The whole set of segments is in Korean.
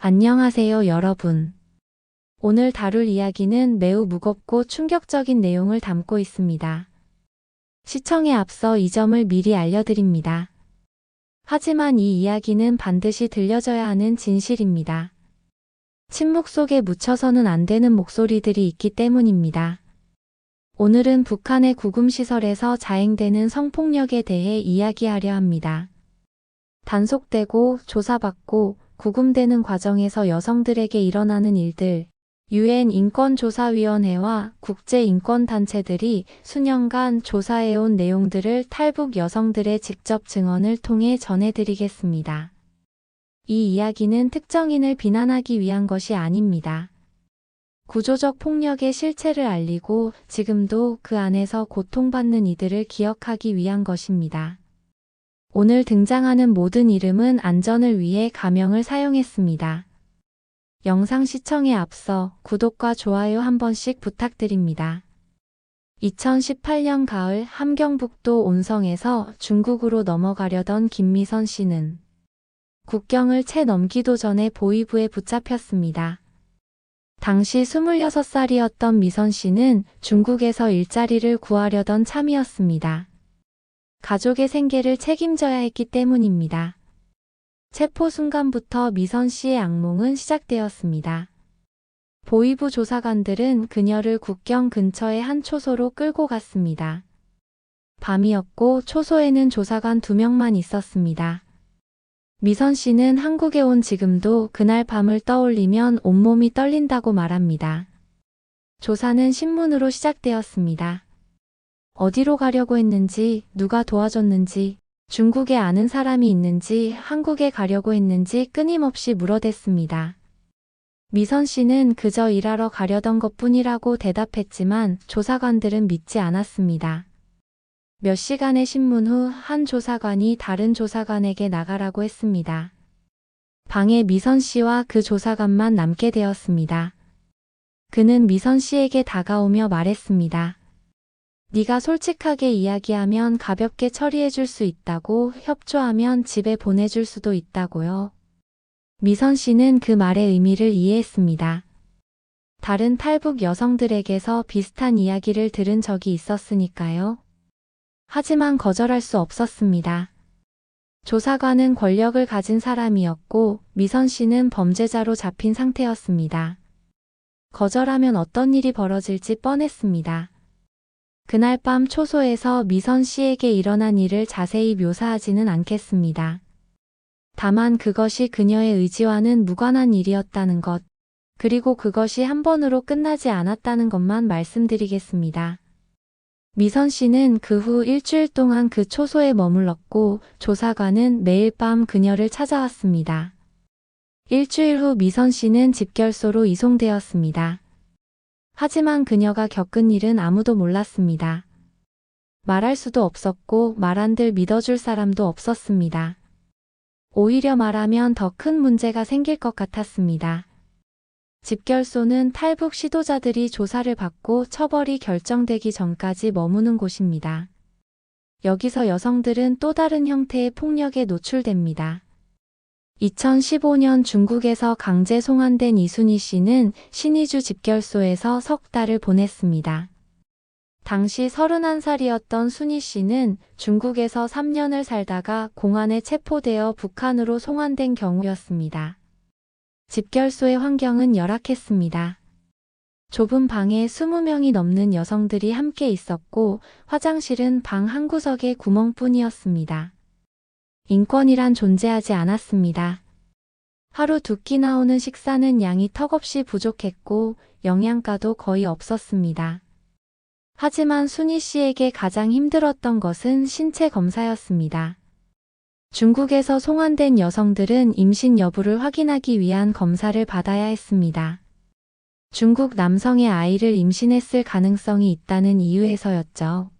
안녕하세요, 여러분. 오늘 다룰 이야기는 매우 무겁고 충격적인 내용을 담고 있습니다. 시청에 앞서 이 점을 미리 알려드립니다. 하지만 이 이야기는 반드시 들려져야 하는 진실입니다. 침묵 속에 묻혀서는 안 되는 목소리들이 있기 때문입니다. 오늘은 북한의 구금시설에서 자행되는 성폭력에 대해 이야기하려 합니다. 단속되고 조사받고 구금되는 과정에서 여성들에게 일어나는 일들, UN 인권조사위원회와 국제인권단체들이 수년간 조사해온 내용들을 탈북 여성들의 직접 증언을 통해 전해드리겠습니다. 이 이야기는 특정인을 비난하기 위한 것이 아닙니다. 구조적 폭력의 실체를 알리고 지금도 그 안에서 고통받는 이들을 기억하기 위한 것입니다. 오늘 등장하는 모든 이름은 안전을 위해 가명을 사용했습니다. 영상 시청에 앞서 구독과 좋아요 한 번씩 부탁드립니다. 2018년 가을 함경북도 온성에서 중국으로 넘어가려던 김미선 씨는 국경을 채 넘기도 전에 보위부에 붙잡혔습니다. 당시 26살이었던 미선 씨는 중국에서 일자리를 구하려던 참이었습니다. 가족의 생계를 책임져야 했기 때문입니다. 체포 순간부터 미선 씨의 악몽은 시작되었습니다. 보위부 조사관들은 그녀를 국경 근처의 한 초소로 끌고 갔습니다. 밤이었고 초소에는 조사관 2명만 있었습니다. 미선 씨는 한국에 온 지금도 그날 밤을 떠올리면 온몸이 떨린다고 말합니다. 조사는 신문으로 시작되었습니다. 어디로 가려고 했는지, 누가 도와줬는지, 중국에 아는 사람이 있는지, 한국에 가려고 했는지 끊임없이 물어댔습니다. 미선 씨는 그저 일하러 가려던 것뿐이라고 대답했지만 조사관들은 믿지 않았습니다. 몇 시간의 신문 후 한 조사관이 다른 조사관에게 나가라고 했습니다. 방에 미선 씨와 그 조사관만 남게 되었습니다. 그는 미선 씨에게 다가오며 말했습니다. 네가 솔직하게 이야기하면 가볍게 처리해줄 수 있다고, 협조하면 집에 보내줄 수도 있다고요. 미선 씨는 그 말의 의미를 이해했습니다. 다른 탈북 여성들에게서 비슷한 이야기를 들은 적이 있었으니까요. 하지만 거절할 수 없었습니다. 조사관은 권력을 가진 사람이었고 미선 씨는 범죄자로 잡힌 상태였습니다. 거절하면 어떤 일이 벌어질지 뻔했습니다. 그날 밤 초소에서 미선 씨에게 일어난 일을 자세히 묘사하지는 않겠습니다. 다만 그것이 그녀의 의지와는 무관한 일이었다는 것, 그리고 그것이 한 번으로 끝나지 않았다는 것만 말씀드리겠습니다. 미선 씨는 그 후 일주일 동안 그 초소에 머물렀고 조사관은 매일 밤 그녀를 찾아왔습니다. 일주일 후 미선 씨는 집결소로 이송되었습니다. 하지만 그녀가 겪은 일은 아무도 몰랐습니다. 말할 수도 없었고 말한들 믿어줄 사람도 없었습니다. 오히려 말하면 더 큰 문제가 생길 것 같았습니다. 집결소는 탈북 시도자들이 조사를 받고 처벌이 결정되기 전까지 머무는 곳입니다. 여기서 여성들은 또 다른 형태의 폭력에 노출됩니다. 2015년 중국에서 강제 송환된 이순희 씨는 신의주 집결소에서 석 달을 보냈습니다. 당시 31살이었던 순희 씨는 중국에서 3년을 살다가 공안에 체포되어 북한으로 송환된 경우였습니다. 집결소의 환경은 열악했습니다. 좁은 방에 20명이 넘는 여성들이 함께 있었고 화장실은 방 한 구석에 구멍뿐이었습니다. 인권이란 존재하지 않았습니다. 하루 2끼 나오는 식사는 양이 턱없이 부족했고 영양가도 거의 없었습니다. 하지만 순희 씨에게 가장 힘들었던 것은 신체 검사였습니다. 중국에서 송환된 여성들은 임신 여부를 확인하기 위한 검사를 받아야 했습니다. 중국 남성의 아이를 임신했을 가능성이 있다는 이유에서였죠.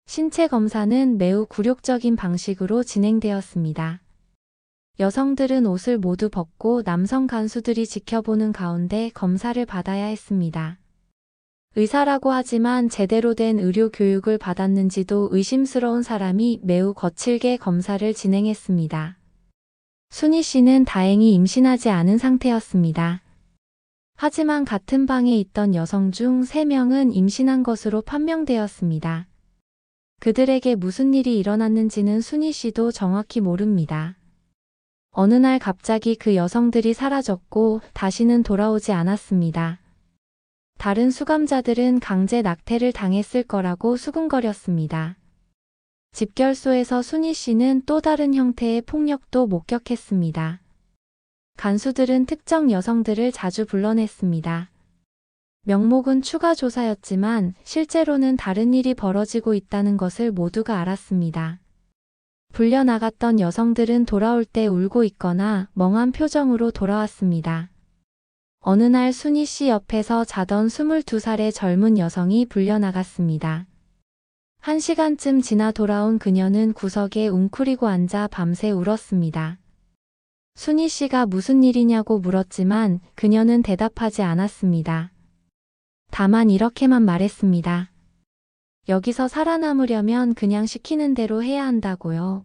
신체 검사는 매우 굴욕적인 방식으로 진행되었습니다. 여성들은 옷을 모두 벗고 남성 간수들이 지켜보는 가운데 검사를 받아야 했습니다. 의사라고 하지만 제대로 된 의료 교육을 받았는지도 의심스러운 사람이 매우 거칠게 검사를 진행했습니다. 순희 씨는 다행히 임신하지 않은 상태였습니다. 하지만 같은 방에 있던 여성 중 3명은 임신한 것으로 판명되었습니다. 그들에게 무슨 일이 일어났는지는 순희 씨도 정확히 모릅니다. 어느 날 갑자기 그 여성들이 사라졌고 다시는 돌아오지 않았습니다. 다른 수감자들은 강제 낙태를 당했을 거라고 수군거렸습니다. 집결소에서 순희 씨는 또 다른 형태의 폭력도 목격했습니다. 간수들은 특정 여성들을 자주 불러냈습니다. 명목은 추가 조사였지만 실제로는 다른 일이 벌어지고 있다는 것을 모두가 알았습니다. 불려나갔던 여성들은 돌아올 때 울고 있거나 멍한 표정으로 돌아왔습니다. 어느 날 순희 씨 옆에서 자던 22살의 젊은 여성이 불려나갔습니다. 1시간쯤 지나 돌아온 그녀는 구석에 웅크리고 앉아 밤새 울었습니다. 순희 씨가 무슨 일이냐고 물었지만 그녀는 대답하지 않았습니다. 다만 이렇게만 말했습니다. 여기서 살아남으려면 그냥 시키는 대로 해야 한다고요.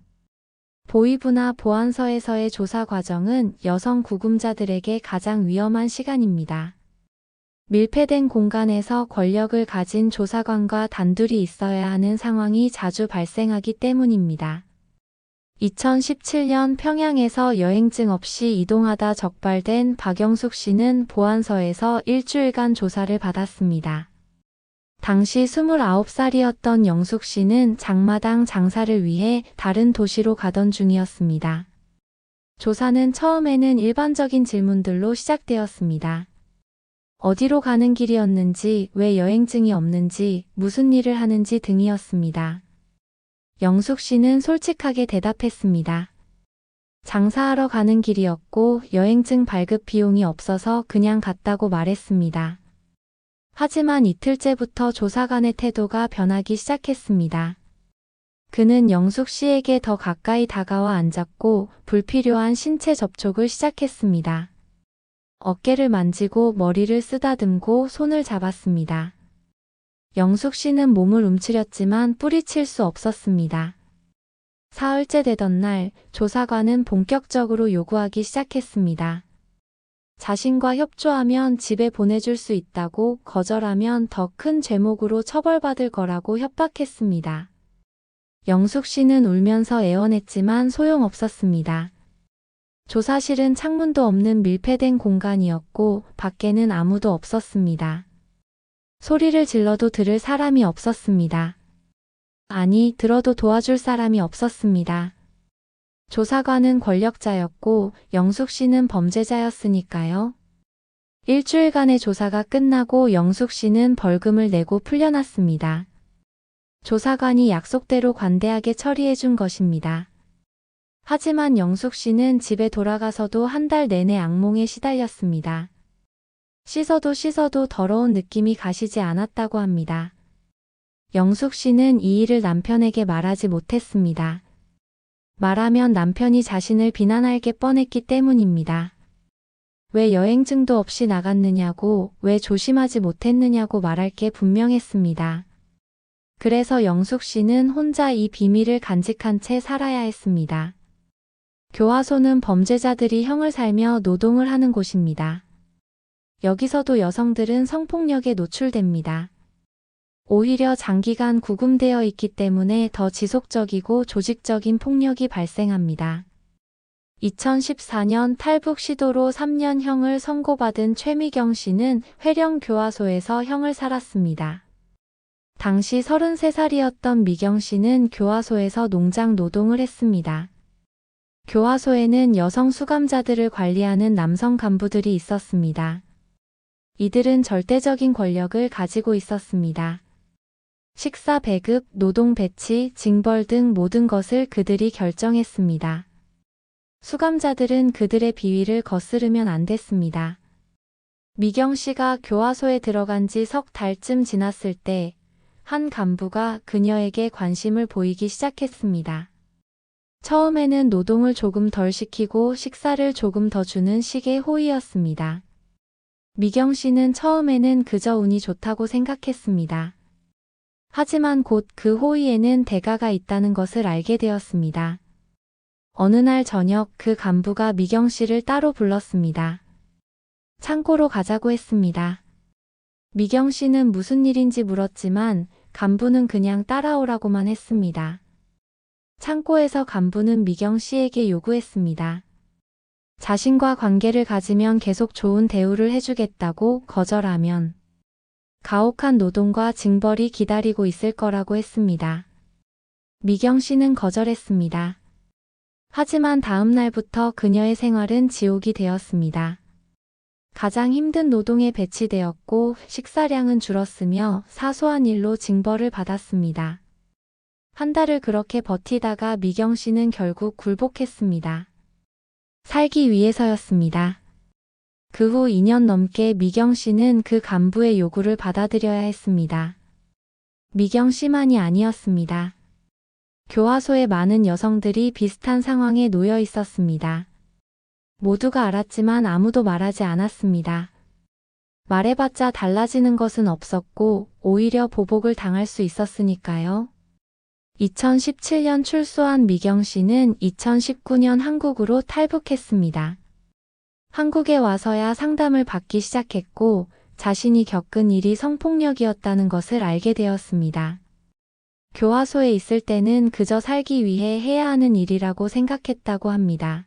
보위부나 보안서에서의 조사 과정은 여성 구금자들에게 가장 위험한 시간입니다. 밀폐된 공간에서 권력을 가진 조사관과 단둘이 있어야 하는 상황이 자주 발생하기 때문입니다. 2017년 평양에서 여행증 없이 이동하다 적발된 박영숙 씨는 보안서에서 일주일간 조사를 받았습니다. 당시 29살이었던 영숙 씨는 장마당 장사를 위해 다른 도시로 가던 중이었습니다. 조사는 처음에는 일반적인 질문들로 시작되었습니다. 어디로 가는 길이었는지, 왜 여행증이 없는지, 무슨 일을 하는지 등이었습니다. 영숙 씨는 솔직하게 대답했습니다. 장사하러 가는 길이었고 여행증 발급 비용이 없어서 그냥 갔다고 말했습니다. 하지만 이틀째부터 조사관의 태도가 변하기 시작했습니다. 그는 영숙 씨에게 더 가까이 다가와 앉았고 불필요한 신체 접촉을 시작했습니다. 어깨를 만지고 머리를 쓰다듬고 손을 잡았습니다. 영숙 씨는 몸을 움츠렸지만 뿌리칠 수 없었습니다. 사흘째 되던 날 조사관은 본격적으로 요구하기 시작했습니다. 자신과 협조하면 집에 보내줄 수 있다고, 거절하면 더 큰 죄목으로 처벌받을 거라고 협박했습니다. 영숙 씨는 울면서 애원했지만 소용없었습니다. 조사실은 창문도 없는 밀폐된 공간이었고 밖에는 아무도 없었습니다. 소리를 질러도 들을 사람이 없었습니다. 아니, 들어도 도와줄 사람이 없었습니다. 조사관은 권력자였고 영숙 씨는 범죄자였으니까요. 일주일간의 조사가 끝나고 영숙 씨는 벌금을 내고 풀려났습니다. 조사관이 약속대로 관대하게 처리해준 것입니다. 하지만 영숙 씨는 집에 돌아가서도 한 달 내내 악몽에 시달렸습니다. 씻어도 더러운 느낌이 가시지 않았다고 합니다. 영숙 씨는 이 일을 남편에게 말하지 못했습니다. 말하면 남편이 자신을 비난할 게 뻔했기 때문입니다. 왜 여행증도 없이 나갔느냐고, 왜 조심하지 못했느냐고 말할 게 분명했습니다. 그래서 영숙 씨는 혼자 이 비밀을 간직한 채 살아야 했습니다. 교화소는 범죄자들이 형을 살며 노동을 하는 곳입니다. 여기서도 여성들은 성폭력에 노출됩니다. 오히려 장기간 구금되어 있기 때문에 더 지속적이고 조직적인 폭력이 발생합니다. 2014년 탈북 시도로 3년형을 선고받은 최미경 씨는 회령교화소에서 형을 살았습니다. 당시 33살이었던 미경 씨는 교화소에서 농장 노동을 했습니다. 교화소에는 여성 수감자들을 관리하는 남성 간부들이 있었습니다. 이들은 절대적인 권력을 가지고 있었습니다. 식사 배급, 노동 배치, 징벌 등 모든 것을 그들이 결정했습니다. 수감자들은 그들의 비위를 거스르면 안 됐습니다. 미경 씨가 교화소에 들어간 지 석 달쯤 지났을 때 한 간부가 그녀에게 관심을 보이기 시작했습니다. 처음에는 노동을 조금 덜 시키고 식사를 조금 더 주는 식의 호의였습니다. 미경 씨는 처음에는 그저 운이 좋다고 생각했습니다. 하지만 곧 그 호의에는 대가가 있다는 것을 알게 되었습니다. 어느 날 저녁 그 간부가 미경 씨를 따로 불렀습니다. 창고로 가자고 했습니다. 미경 씨는 무슨 일인지 물었지만 간부는 그냥 따라오라고만 했습니다. 창고에서 간부는 미경 씨에게 요구했습니다. 자신과 관계를 가지면 계속 좋은 대우를 해주겠다고, 거절하면 가혹한 노동과 징벌이 기다리고 있을 거라고 했습니다. 미경 씨는 거절했습니다. 하지만 다음 날부터 그녀의 생활은 지옥이 되었습니다. 가장 힘든 노동에 배치되었고 식사량은 줄었으며 사소한 일로 징벌을 받았습니다. 한 달을 그렇게 버티다가 미경 씨는 결국 굴복했습니다. 살기 위해서였습니다. 그 후 2년 넘게 미경 씨는 그 간부의 요구를 받아들여야 했습니다. 미경 씨만이 아니었습니다. 교화소의 많은 여성들이 비슷한 상황에 놓여 있었습니다. 모두가 알았지만 아무도 말하지 않았습니다. 말해봤자 달라지는 것은 없었고 오히려 보복을 당할 수 있었으니까요. 2017년 출소한 미경 씨는 2019년 한국으로 탈북했습니다. 한국에 와서야 상담을 받기 시작했고 자신이 겪은 일이 성폭력이었다는 것을 알게 되었습니다. 교화소에 있을 때는 그저 살기 위해 해야 하는 일이라고 생각했다고 합니다.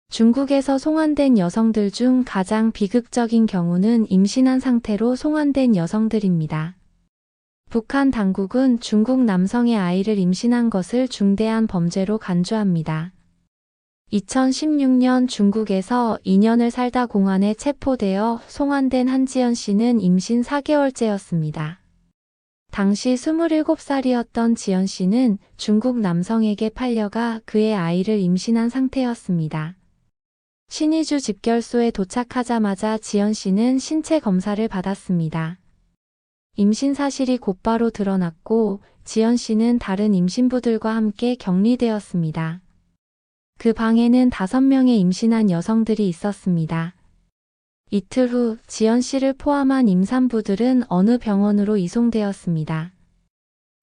중국에서 송환된 여성들 중 가장 비극적인 경우는 임신한 상태로 송환된 여성들입니다. 북한 당국은 중국 남성의 아이를 임신한 것을 중대한 범죄로 간주합니다. 2016년 중국에서 2년을 살다 공안에 체포되어 송환된 한지연 씨는 임신 4개월째였습니다. 당시 27살이었던 지연 씨는 중국 남성에게 팔려가 그의 아이를 임신한 상태였습니다. 신의주 집결소에 도착하자마자 지연 씨는 신체 검사를 받았습니다. 임신 사실이 곧바로 드러났고 지연 씨는 다른 임신부들과 함께 격리되었습니다. 그 방에는 5명의 임신한 여성들이 있었습니다. 이틀 후 지연 씨를 포함한 임산부들은 어느 병원으로 이송되었습니다.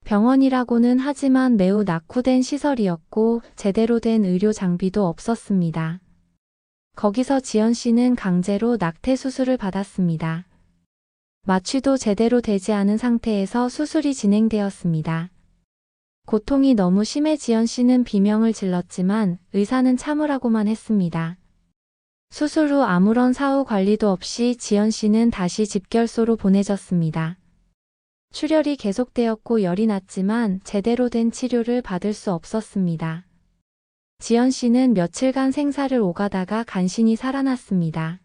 병원이라고는 하지만 매우 낙후된 시설이었고 제대로 된 의료 장비도 없었습니다. 거기서 지연 씨는 강제로 낙태 수술을 받았습니다. 마취도 제대로 되지 않은 상태에서 수술이 진행되었습니다. 고통이 너무 심해 지연 씨는 비명을 질렀지만 의사는 참으라고만 했습니다. 수술 후 아무런 사후 관리도 없이 지연 씨는 다시 집결소로 보내졌습니다. 출혈이 계속되었고 열이 났지만 제대로 된 치료를 받을 수 없었습니다. 지연 씨는 며칠간 생사를 오가다가 간신히 살아났습니다.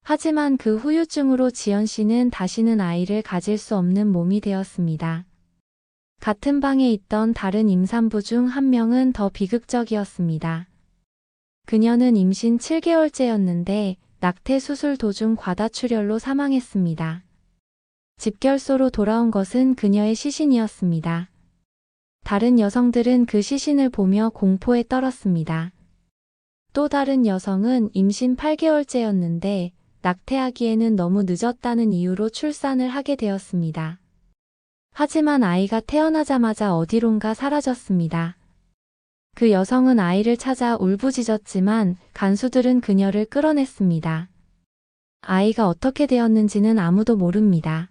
하지만 그 후유증으로 지연 씨는 다시는 아이를 가질 수 없는 몸이 되었습니다. 같은 방에 있던 다른 임산부 중 한 명은 더 비극적이었습니다. 그녀는 임신 7개월째였는데 낙태 수술 도중 과다출혈로 사망했습니다. 집결소로 돌아온 것은 그녀의 시신이었습니다. 다른 여성들은 그 시신을 보며 공포에 떨었습니다. 또 다른 여성은 임신 8개월째였는데 낙태하기에는 너무 늦었다는 이유로 출산을 하게 되었습니다. 하지만 아이가 태어나자마자 어디론가 사라졌습니다. 그 여성은 아이를 찾아 울부짖었지만 간수들은 그녀를 끌어냈습니다. 아이가 어떻게 되었는지는 아무도 모릅니다.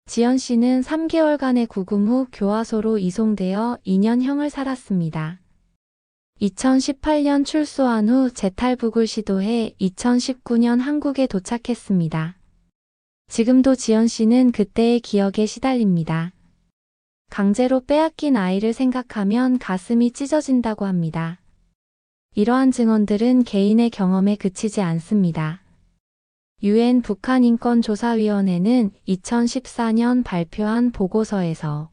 지연 씨는 3개월간의 구금 후 교화소로 이송되어 2년형을 살았습니다. 2018년 출소한 후 재탈북을 시도해 2019년 한국에 도착했습니다. 지금도 지연 씨는 그때의 기억에 시달립니다. 강제로 빼앗긴 아이를 생각하면 가슴이 찢어진다고 합니다. 이러한 증언들은 개인의 경험에 그치지 않습니다. UN 북한인권조사위원회는 2014년 발표한 보고서에서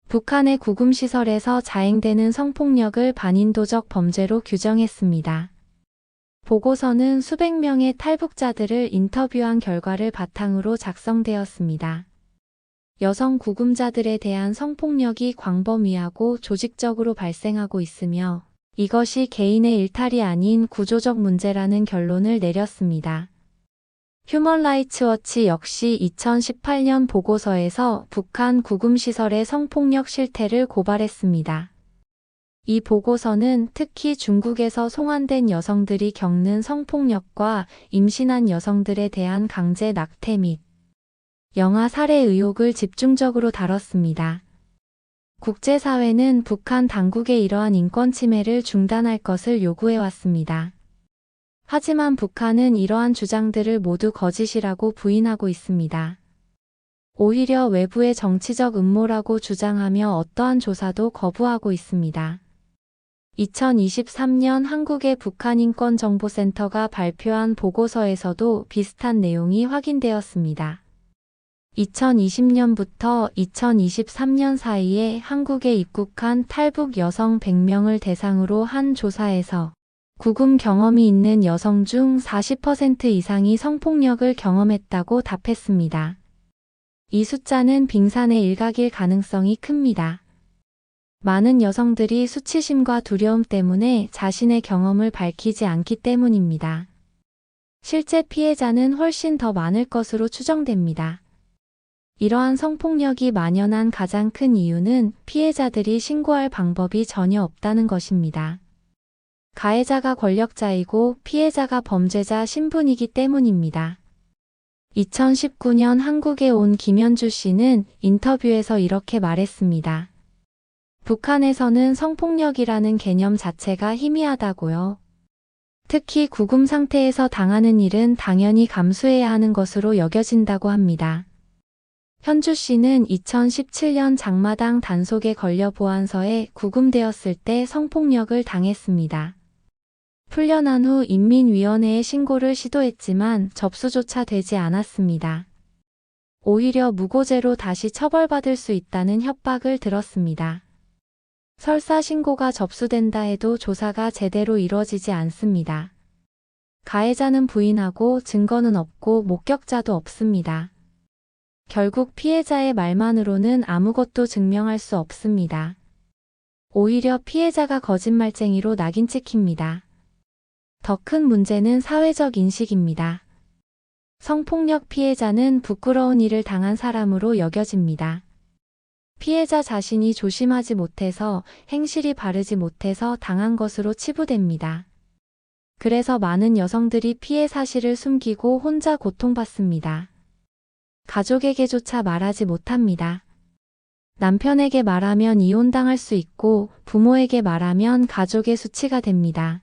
북한의 구금시설에서 자행되는 성폭력을 반인도적 범죄로 규정했습니다. 보고서는 수백 명의 탈북자들을 인터뷰한 결과를 바탕으로 작성되었습니다. 여성 구금자들에 대한 성폭력이 광범위하고 조직적으로 발생하고 있으며 이것이 개인의 일탈이 아닌 구조적 문제라는 결론을 내렸습니다. 휴먼라이츠워치 역시 2018년 보고서에서 북한 구금시설의 성폭력 실태를 고발했습니다. 이 보고서는 특히 중국에서 송환된 여성들이 겪는 성폭력과 임신한 여성들에 대한 강제 낙태 및 영아 살해 의혹을 집중적으로 다뤘습니다. 국제사회는 북한 당국의 이러한 인권 침해를 중단할 것을 요구해왔습니다. 하지만 북한은 이러한 주장들을 모두 거짓이라고 부인하고 있습니다. 오히려 외부의 정치적 음모라고 주장하며 어떠한 조사도 거부하고 있습니다. 2023년 한국의 북한인권정보센터가 발표한 보고서에서도 비슷한 내용이 확인되었습니다. 2020년부터 2023년 사이에 한국에 입국한 탈북 여성 100명을 대상으로 한 조사에서 구금 경험이 있는 여성 중 40% 이상이 성폭력을 경험했다고 답했습니다. 이 숫자는 빙산의 일각일 가능성이 큽니다. 많은 여성들이 수치심과 두려움 때문에 자신의 경험을 밝히지 않기 때문입니다. 실제 피해자는 훨씬 더 많을 것으로 추정됩니다. 이러한 성폭력이 만연한 가장 큰 이유는 피해자들이 신고할 방법이 전혀 없다는 것입니다. 가해자가 권력자이고 피해자가 범죄자 신분이기 때문입니다. 2019년 한국에 온 김현주 씨는 인터뷰에서 이렇게 말했습니다. 북한에서는 성폭력이라는 개념 자체가 희미하다고요. 특히 구금 상태에서 당하는 일은 당연히 감수해야 하는 것으로 여겨진다고 합니다. 현주 씨는 2017년 장마당 단속에 걸려 보안서에 구금되었을 때 성폭력을 당했습니다. 풀려난 후 인민위원회에 신고를 시도했지만 접수조차 되지 않았습니다. 오히려 무고죄로 다시 처벌받을 수 있다는 협박을 들었습니다. 설사 신고가 접수된다 해도 조사가 제대로 이루어지지 않습니다. 가해자는 부인하고 증거는 없고 목격자도 없습니다. 결국 피해자의 말만으로는 아무것도 증명할 수 없습니다. 오히려 피해자가 거짓말쟁이로 낙인 찍힙니다. 더 큰 문제는 사회적 인식입니다. 성폭력 피해자는 부끄러운 일을 당한 사람으로 여겨집니다. 피해자 자신이 조심하지 못해서 행실이 바르지 못해서 당한 것으로 치부됩니다. 그래서 많은 여성들이 피해 사실을 숨기고 혼자 고통받습니다. 가족에게조차 말하지 못합니다. 남편에게 말하면 이혼당할 수 있고 부모에게 말하면 가족의 수치가 됩니다.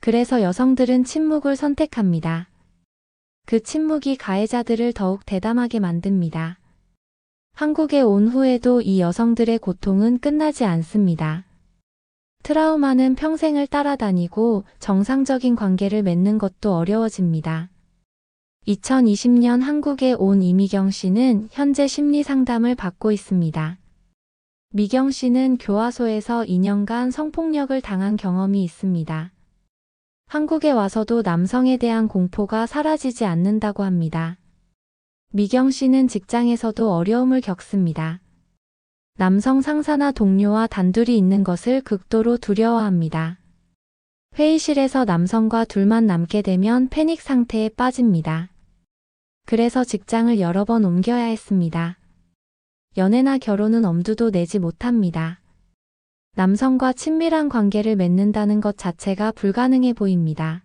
그래서 여성들은 침묵을 선택합니다. 그 침묵이 가해자들을 더욱 대담하게 만듭니다. 한국에 온 후에도 이 여성들의 고통은 끝나지 않습니다. 트라우마는 평생을 따라다니고 정상적인 관계를 맺는 것도 어려워집니다. 2020년 한국에 온 이미경 씨는 현재 심리 상담을 받고 있습니다. 미경 씨는 교화소에서 2년간 성폭력을 당한 경험이 있습니다. 한국에 와서도 남성에 대한 공포가 사라지지 않는다고 합니다. 미경 씨는 직장에서도 어려움을 겪습니다. 남성 상사나 동료와 단둘이 있는 것을 극도로 두려워합니다. 회의실에서 남성과 둘만 남게 되면 패닉 상태에 빠집니다. 그래서 직장을 여러 번 옮겨야 했습니다. 연애나 결혼은 엄두도 내지 못합니다. 남성과 친밀한 관계를 맺는다는 것 자체가 불가능해 보입니다.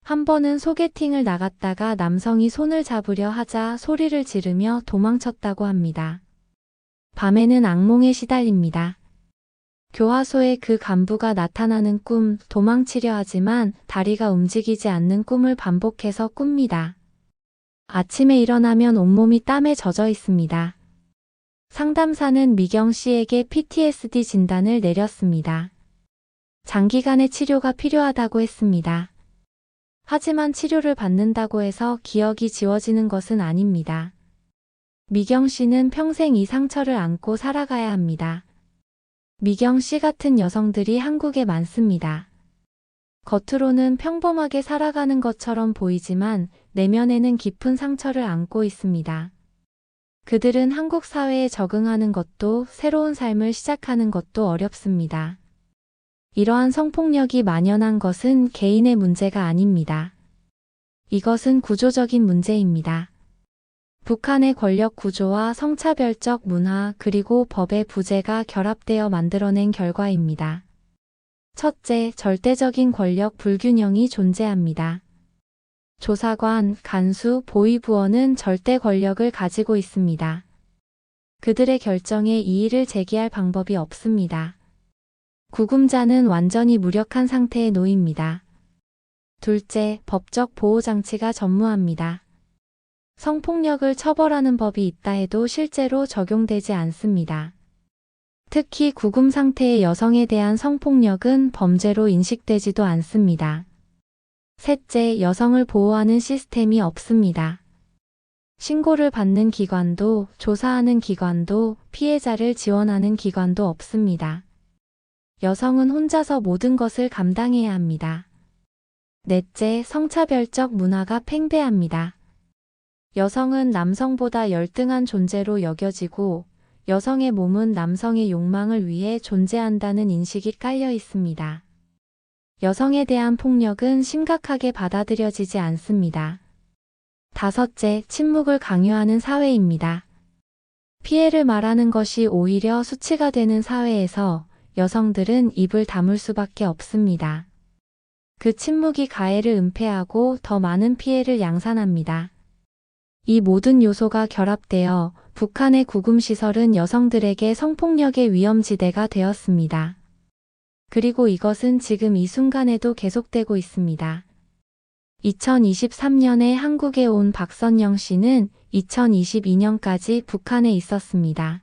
한 번은 소개팅을 나갔다가 남성이 손을 잡으려 하자 소리를 지르며 도망쳤다고 합니다. 밤에는 악몽에 시달립니다. 교화소에 그 간부가 나타나는 꿈, 도망치려 하지만 다리가 움직이지 않는 꿈을 반복해서 꿉니다. 아침에 일어나면 온몸이 땀에 젖어 있습니다. 상담사는 미경 씨에게 PTSD 진단을 내렸습니다. 장기간의 치료가 필요하다고 했습니다. 하지만 치료를 받는다고 해서 기억이 지워지는 것은 아닙니다. 미경 씨는 평생 이 상처를 안고 살아가야 합니다. 미경 씨 같은 여성들이 한국에 많습니다. 겉으로는 평범하게 살아가는 것처럼 보이지만 내면에는 깊은 상처를 안고 있습니다. 그들은 한국 사회에 적응하는 것도 새로운 삶을 시작하는 것도 어렵습니다. 이러한 성폭력이 만연한 것은 개인의 문제가 아닙니다. 이것은 구조적인 문제입니다. 북한의 권력 구조와 성차별적 문화 그리고 법의 부재가 결합되어 만들어낸 결과입니다. 첫째, 절대적인 권력 불균형이 존재합니다. 조사관, 간수, 보위부원은 절대 권력을 가지고 있습니다. 그들의 결정에 이의를 제기할 방법이 없습니다. 구금자는 완전히 무력한 상태에 놓입니다. 둘째, 법적 보호장치가 전무합니다. 성폭력을 처벌하는 법이 있다 해도 실제로 적용되지 않습니다. 특히 구금 상태의 여성에 대한 성폭력은 범죄로 인식되지도 않습니다. 셋째, 여성을 보호하는 시스템이 없습니다. 신고를 받는 기관도, 조사하는 기관도, 피해자를 지원하는 기관도 없습니다. 여성은 혼자서 모든 것을 감당해야 합니다. 넷째, 성차별적 문화가 팽배합니다. 여성은 남성보다 열등한 존재로 여겨지고 여성의 몸은 남성의 욕망을 위해 존재한다는 인식이 깔려 있습니다. 여성에 대한 폭력은 심각하게 받아들여지지 않습니다. 다섯째, 침묵을 강요하는 사회입니다. 피해를 말하는 것이 오히려 수치가 되는 사회에서 여성들은 입을 다물 수밖에 없습니다. 그 침묵이 가해를 은폐하고 더 많은 피해를 양산합니다. 이 모든 요소가 결합되어 북한의 구금시설은 여성들에게 성폭력의 위험지대가 되었습니다. 그리고 이것은 지금 이 순간에도 계속되고 있습니다. 2023년에 한국에 온 박선영 씨는 2022년까지 북한에 있었습니다.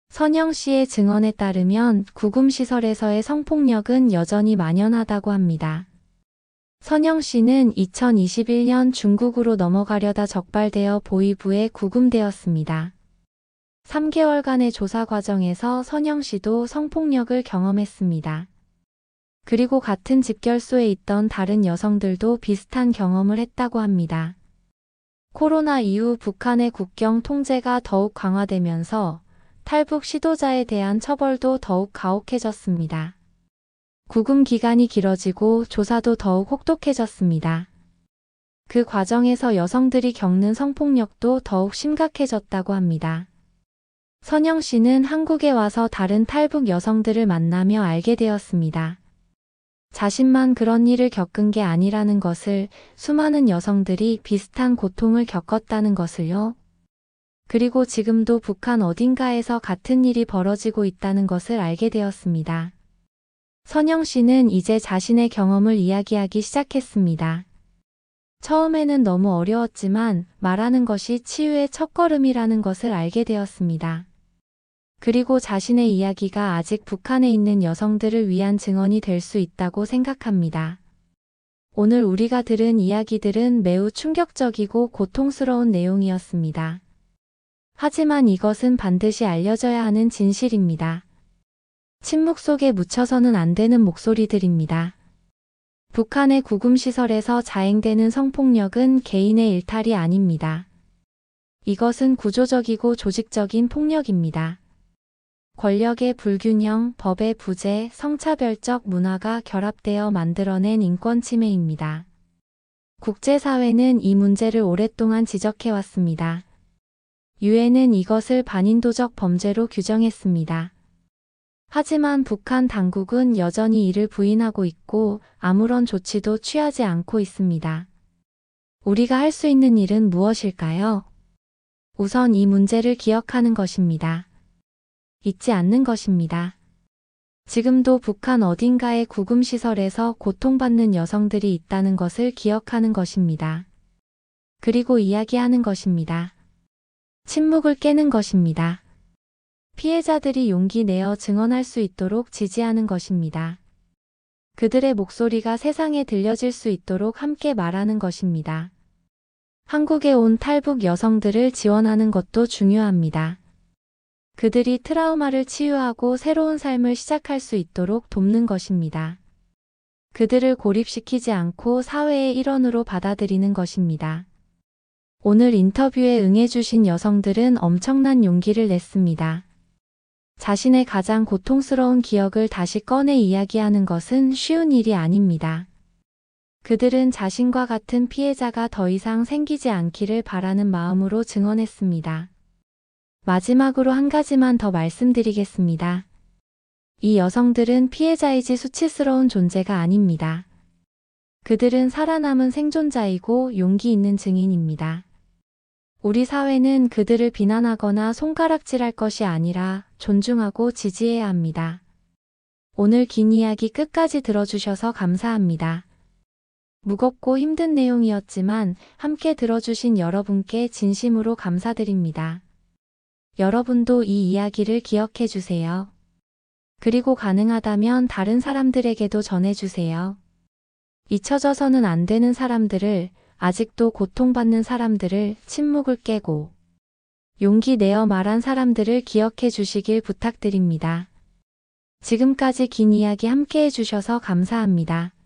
선영 씨의 증언에 따르면 구금시설에서의 성폭력은 여전히 만연하다고 합니다. 선영 씨는 2021년 중국으로 넘어가려다 적발되어 보위부에 구금되었습니다. 3개월간의 조사 과정에서 선영 씨도 성폭력을 경험했습니다. 그리고 같은 집결소에 있던 다른 여성들도 비슷한 경험을 했다고 합니다. 코로나 이후 북한의 국경 통제가 더욱 강화되면서 탈북 시도자에 대한 처벌도 더욱 가혹해졌습니다. 구금 기간이 길어지고 조사도 더욱 혹독해졌습니다. 그 과정에서 여성들이 겪는 성폭력도 더욱 심각해졌다고 합니다. 선영 씨는 한국에 와서 다른 탈북 여성들을 만나며 알게 되었습니다. 자신만 그런 일을 겪은 게 아니라는 것을, 수많은 여성들이 비슷한 고통을 겪었다는 것을요. 그리고 지금도 북한 어딘가에서 같은 일이 벌어지고 있다는 것을 알게 되었습니다. 선영 씨는 이제 자신의 경험을 이야기하기 시작했습니다. 처음에는 너무 어려웠지만 말하는 것이 치유의 첫걸음이라는 것을 알게 되었습니다. 그리고 자신의 이야기가 아직 북한에 있는 여성들을 위한 증언이 될 수 있다고 생각합니다. 오늘 우리가 들은 이야기들은 매우 충격적이고 고통스러운 내용이었습니다. 하지만 이것은 반드시 알려져야 하는 진실입니다. 침묵 속에 묻혀서는 안 되는 목소리들입니다. 북한의 구금시설에서 자행되는 성폭력은 개인의 일탈이 아닙니다. 이것은 구조적이고 조직적인 폭력입니다. 권력의 불균형, 법의 부재, 성차별적 문화가 결합되어 만들어낸 인권 침해입니다. 국제사회는 이 문제를 오랫동안 지적해왔습니다. 유엔은 이것을 반인도적 범죄로 규정했습니다. 하지만 북한 당국은 여전히 이를 부인하고 있고 아무런 조치도 취하지 않고 있습니다. 우리가 할 수 있는 일은 무엇일까요? 우선 이 문제를 기억하는 것입니다. 잊지 않는 것입니다. 지금도 북한 어딘가의 구금시설에서 고통받는 여성들이 있다는 것을 기억하는 것입니다. 그리고 이야기하는 것입니다. 침묵을 깨는 것입니다. 피해자들이 용기 내어 증언할 수 있도록 지지하는 것입니다. 그들의 목소리가 세상에 들려질 수 있도록 함께 말하는 것입니다. 한국에 온 탈북 여성들을 지원하는 것도 중요합니다. 그들이 트라우마를 치유하고 새로운 삶을 시작할 수 있도록 돕는 것입니다. 그들을 고립시키지 않고 사회의 일원으로 받아들이는 것입니다. 오늘 인터뷰에 응해주신 여성들은 엄청난 용기를 냈습니다. 자신의 가장 고통스러운 기억을 다시 꺼내 이야기하는 것은 쉬운 일이 아닙니다. 그들은 자신과 같은 피해자가 더 이상 생기지 않기를 바라는 마음으로 증언했습니다. 마지막으로 한 가지만 더 말씀드리겠습니다. 이 여성들은 피해자이지 수치스러운 존재가 아닙니다. 그들은 살아남은 생존자이고 용기 있는 증인입니다. 우리 사회는 그들을 비난하거나 손가락질할 것이 아니라 존중하고 지지해야 합니다. 오늘 긴 이야기 끝까지 들어주셔서 감사합니다. 무겁고 힘든 내용이었지만 함께 들어주신 여러분께 진심으로 감사드립니다. 여러분도 이 이야기를 기억해 주세요. 그리고 가능하다면 다른 사람들에게도 전해주세요. 잊혀져서는 안 되는 사람들을, 아직도 고통받는 사람들을, 침묵을 깨고 용기 내어 말한 사람들을 기억해 주시길 부탁드립니다. 지금까지 긴 이야기 함께 해주셔서 감사합니다.